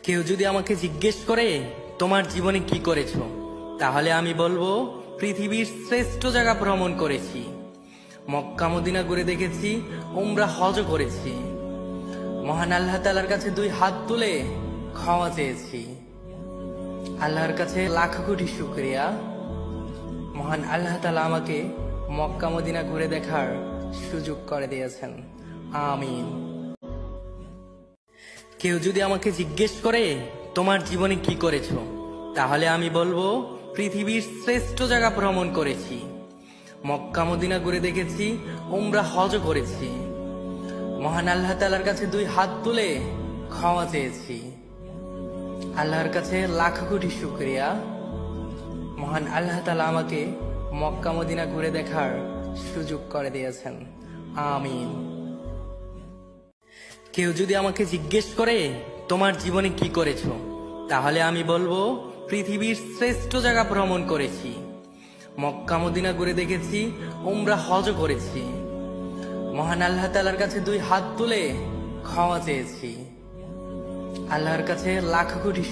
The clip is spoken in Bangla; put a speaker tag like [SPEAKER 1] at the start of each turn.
[SPEAKER 1] কেউ যদি আমাকে জিজ্ঞেস করে তোমার জীবনে কি করেছো, তাহলে আমি বলবো পৃথিবীর শ্রেষ্ঠ জায়গা ভ্রমণ করেছি, মক্কা মদিনা ঘুরে দেখেছি, উমরা হজ করেছি, মহান আল্লাহ তাআলার কাছে 2 হাত তুলে ক্ষমা চেয়েছি। আল্লাহর কাছে লাখ কোটি শুকরিয়া, মহান আল্লাহ তাআলা আমাকে মক্কা মদিনা ঘুরে দেখার সুযোগ করে দিয়েছেন। আমিন। কেউ যদি আমাকে জিজ্ঞেস করে তোমার জীবনে কি করেছো, তাহলে আমি বলবো পৃথিবীর শ্রেষ্ঠ জায়গা ভ্রমণ করেছি, মক্কা মদিনা ঘুরে দেখেছি, উমরা হজ করেছি, মহান আল্লাহ তাআলার কাছে 2 হাত তুলে ক্ষমা চেয়েছি। আল্লাহর কাছে লাখ কোটি শুকরিয়া, মহান আল্লাহ তাআলা আমাকে মক্কা মদিনা ঘুরে দেখার সুযোগ করে দিয়েছেন। আমিন। কেউ যদি আমাকে জিজ্ঞেস করে তোমার জীবনে কি করেছো, তাহলে আমি বলবো পৃথিবীর শ্রেষ্ঠ জায়গা ভ্রমণ করেছি, মক্কা মদিনা ঘুরে দেখেছি, উমরা হজ করেছি, মহান আল্লাহ তাআলার কাছে 2 হাত তুলে ক্ষমা চেয়েছি। আল্লাহর কাছে লাখ কোটি